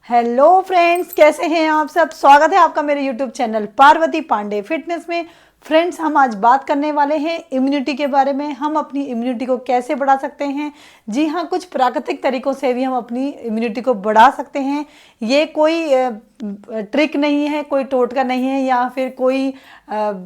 Hello friends, कैसे हैं आप सब। स्वागत है आपका मेरे YouTube channel Parvati Pandey fitness में। फ्रेंड्स, हम आज बात करने वाले हैं इम्यूनिटी के बारे में। हम अपनी इम्यूनिटी को कैसे बढ़ा सकते हैं। जी हाँ, कुछ प्राकृतिक तरीकों से भी हम अपनी इम्यूनिटी को बढ़ा सकते हैं। ये कोई ट्रिक नहीं है, कोई टोटका नहीं है या फिर कोई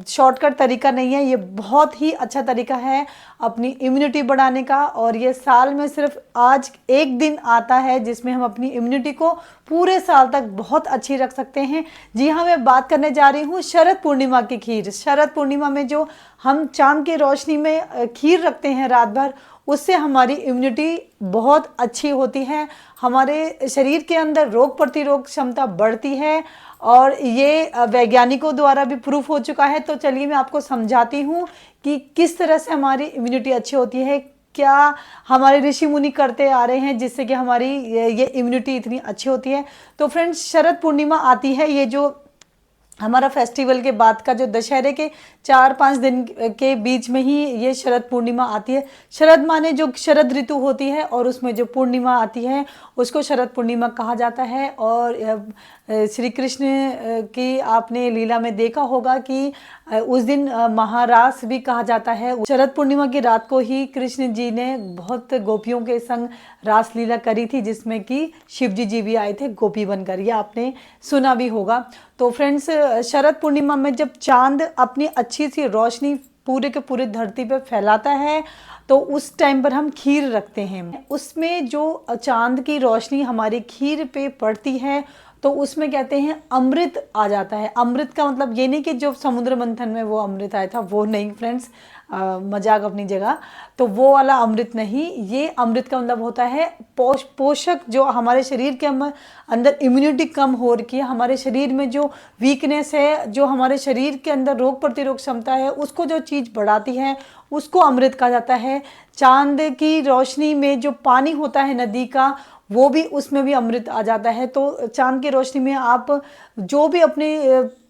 शॉर्टकट तरीका नहीं है। ये बहुत ही अच्छा तरीका है अपनी इम्यूनिटी बढ़ाने का। और ये साल में सिर्फ आज एक दिन आता है जिसमें हम अपनी इम्यूनिटी को पूरे साल तक बहुत अच्छी रख सकते हैं। जी हाँ, मैं बात करने जा रही हूँ शरद पूर्णिमा की खीर। शरद पूर्णिमा में जो हम चांद की रोशनी में खीर रखते हैं रात भर, उससे हमारी इम्यूनिटी बहुत अच्छी होती है। हमारे शरीर के अंदर रोग प्रतिरोध क्षमता बढ़ती है और ये वैज्ञानिकों द्वारा भी प्रूफ हो चुका है। तो चलिए मैं आपको समझाती हूँ कि किस तरह से हमारी इम्यूनिटी अच्छी होती है, क्या हमारे ऋषि मुनि करते आ रहे हैं जिससे कि हमारी ये इम्यूनिटी इतनी अच्छी होती है। तो फ्रेंड्स, शरद पूर्णिमा आती है, ये जो हमारा फेस्टिवल के बाद का जो दशहरे के 4-5 दिन के बीच में ही ये शरद पूर्णिमा आती है। शरद माने जो शरद ऋतु होती है और उसमें जो पूर्णिमा आती है उसको शरद पूर्णिमा कहा जाता है। और श्री कृष्ण की आपने लीला में देखा होगा कि उस दिन महारास भी कहा जाता है। शरद पूर्णिमा की रात को ही कृष्ण जी ने बहुत गोपियों के संग रास लीला करी थी, जिसमें कि शिव जी भी आए थे गोपी बनकर। ये आपने सुना भी होगा। तो फ्रेंड्स, शरद पूर्णिमा में जब चांद अपनी अच्छी सी रोशनी पूरे के पूरे धरती पे फैलाता है तो उस टाइम पर हम खीर रखते हैं। उसमें जो चांद की रोशनी हमारी खीर पे पड़ती है तो उसमें कहते हैं अमृत आ जाता है। अमृत का मतलब ये नहीं कि जो समुद्र मंथन में वो अमृत आया था, वो नहीं फ्रेंड्स, मजाक अपनी जगह। तो वो वाला अमृत नहीं, ये अमृत का मतलब होता है पोषक। जो हमारे शरीर के अंदर इम्यूनिटी कम हो रखी है, हमारे शरीर में जो वीकनेस है, जो हमारे शरीर के अंदर रोग प्रतिरोध क्षमता है, उसको जो चीज़ बढ़ाती है उसको अमृत कहा जाता है। चांद की रोशनी में जो पानी होता है नदी का, वो भी, उसमें भी अमृत आ जाता है। तो चांद की रोशनी में आप जो भी अपनी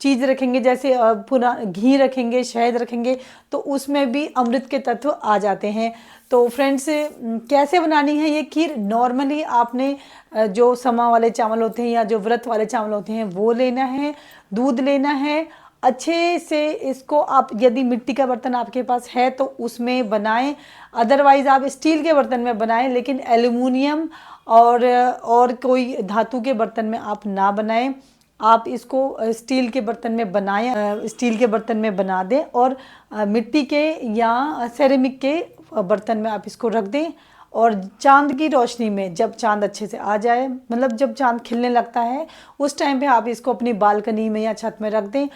चीज़ रखेंगे, जैसे पूरा घी रखेंगे, शहद रखेंगे, तो उसमें भी अमृत के तत्व आ जाते हैं। तो फ्रेंड्स, कैसे बनानी है ये खीर। नॉर्मली आपने जो समा वाले चावल होते हैं या जो व्रत वाले चावल होते हैं वो लेना है, दूध लेना है। अच्छे से इसको आप, यदि मिट्टी का बर्तन आपके पास है तो उसमें बनाएं, अदरवाइज़ आप स्टील के बर्तन में बनाएं, लेकिन एल्युमिनियम और कोई धातु के बर्तन में आप ना बनाएं। आप इसको स्टील के बर्तन में बनाएं, स्टील के बर्तन में बना दें और मिट्टी के या सेरेमिक के बर्तन में आप इसको रख दें। और चांद की रोशनी में जब चांद अच्छे से आ जाए, मतलब जब चांद खिलने लगता है, उस टाइम पे आप इसको अपनी बालकनी में या छत में रख दें।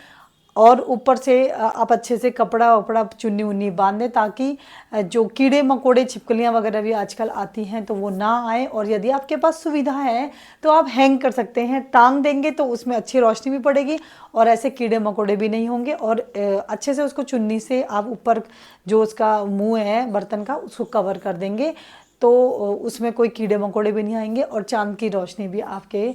और ऊपर से आप अच्छे से कपड़ा वपड़ा चुन्नी उन्नी बांध दें, ताकि जो कीड़े मकोड़े छिपकलियाँ वगैरह भी आजकल आती हैं तो वो ना आए। और यदि आपके पास सुविधा है तो आप हैंग कर सकते हैं, टांग देंगे तो उसमें अच्छी रोशनी भी पड़ेगी और ऐसे कीड़े मकोड़े भी नहीं होंगे। और अच्छे से उसको चुन्नी से आप ऊपर जो उसका मुंह है बर्तन का, उसको कवर कर देंगे तो उसमें कोई कीड़े मकोड़े भी नहीं आएंगे और चांद की रोशनी भी आपके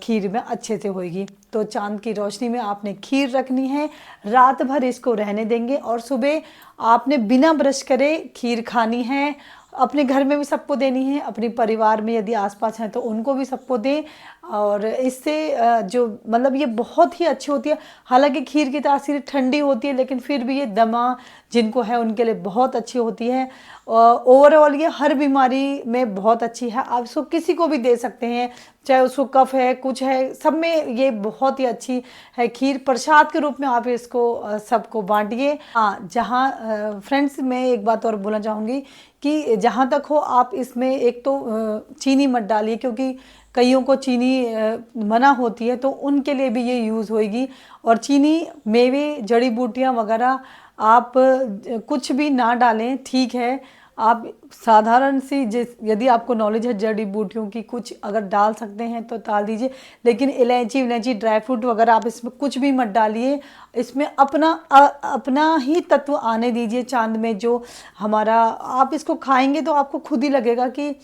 खीर में अच्छे से होएगी। तो चांद की रोशनी में आपने खीर रखनी है, रात भर इसको रहने देंगे और सुबह आपने बिना ब्रश करे खीर खानी है। अपने घर में भी सबको देनी है, अपने परिवार में यदि आसपास हैं तो उनको भी सबको दें। और इससे जो मतलब ये बहुत ही अच्छी होती है। हालांकि खीर की तासीर ठंडी होती है, लेकिन फिर भी ये दमा जिनको है उनके लिए बहुत अच्छी होती है। ओवरऑल ये हर बीमारी में बहुत अच्छी है। आप इसको किसी को भी दे सकते हैं, चाहे उसको कफ है, कुछ है, सब में ये बहुत ही अच्छी है खीर। प्रसाद के रूप में आप इसको सबको बांटिए। हाँ, जहाँ फ्रेंड्स, मैं एक बात और बोलना चाहूँगी कि जहाँ तक हो आप इसमें एक तो चीनी मत डालिए, क्योंकि कईयों को चीनी मना होती है, तो उनके लिए भी ये यूज़ होएगी। और चीनी, मेवे, जड़ी बूटियाँ वगैरह आप कुछ भी ना डालें, ठीक है। आप साधारण सी, यदि आपको नॉलेज है जड़ी बूटियों की, कुछ अगर डाल सकते हैं तो डाल दीजिए, लेकिन इलायची ड्राई फ्रूट वगैरह आप इसमें कुछ भी मत डालिए। इसमें अपना ही तत्व आने दीजिए चांद में। जो हमारा, आप इसको खाएंगे तो आपको खुद ही लगेगा कि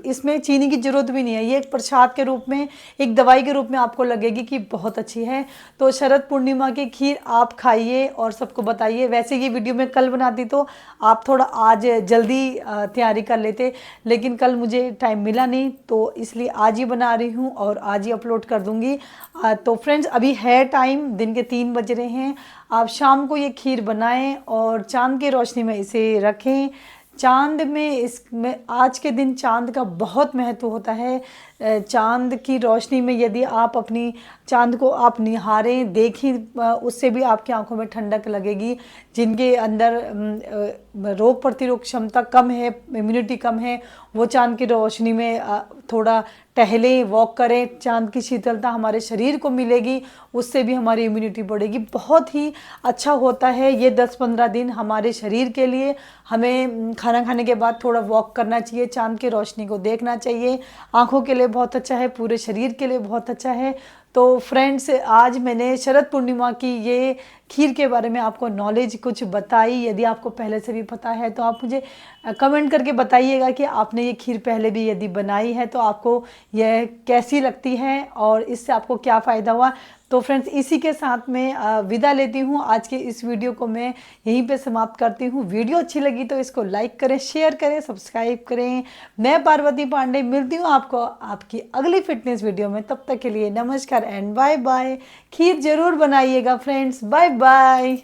इसमें चीनी की ज़रूरत भी नहीं है। ये एक प्रसाद के रूप में, एक दवाई के रूप में आपको लगेगी कि बहुत अच्छी है। तो शरद पूर्णिमा की खीर आप खाइए और सबको बताइए। वैसे ये वीडियो मैं कल बनाती तो आप थोड़ा आज जल्दी तैयारी कर लेते, लेकिन कल मुझे टाइम मिला नहीं, तो इसलिए आज ही बना रही हूँ और आज ही अपलोड कर दूँगी। तो फ्रेंड्स, अभी है टाइम, दिन के 3 बज रहे हैं। आप शाम को ये खीर बनाएं और चाँद की रोशनी में इसे रखें। चाँद में, इसमें आज के दिन चाँद का बहुत महत्व होता है। चाँद की रोशनी में यदि आप अपनी चाँद को आप निहारें, देखें, उससे भी आपकी आंखों में ठंडक लगेगी। जिनके अंदर रोग प्रतिरोधक क्षमता कम है, इम्यूनिटी कम है, वो चाँद की रोशनी में थोड़ा टहलें, वॉक करें। चाँद की शीतलता हमारे शरीर को मिलेगी, उससे भी हमारी इम्यूनिटी बढ़ेगी। बहुत ही अच्छा होता है ये 10-15 दिन हमारे शरीर के लिए। हमें खाना खाने के बाद थोड़ा वॉक करना चाहिए, चाँद की रोशनी को देखना चाहिए। आँखों के लिए बहुत अच्छा है, पूरे शरीर के लिए बहुत अच्छा है। तो फ्रेंड्स, आज मैंने शरद पूर्णिमा की ये खीर के बारे में आपको नॉलेज कुछ बताई। यदि आपको पहले से भी पता है तो आप मुझे कमेंट करके बताइएगा कि आपने ये खीर पहले भी यदि बनाई है तो आपको यह कैसी लगती है और इससे आपको क्या फ़ायदा हुआ। तो फ्रेंड्स, इसी के साथ में विदा लेती हूँ। आज के इस वीडियो को मैं यहीं पे समाप्त करती हूँ। वीडियो अच्छी लगी तो इसको लाइक करें, शेयर करें, सब्सक्राइब करें। मैं पार्वती पांडे मिलती हूँ आपको आपकी अगली फिटनेस वीडियो में। तब तक के लिए नमस्कार एंड बाय बाय। खीर ज़रूर बनाइएगा फ्रेंड्स। Bye bye.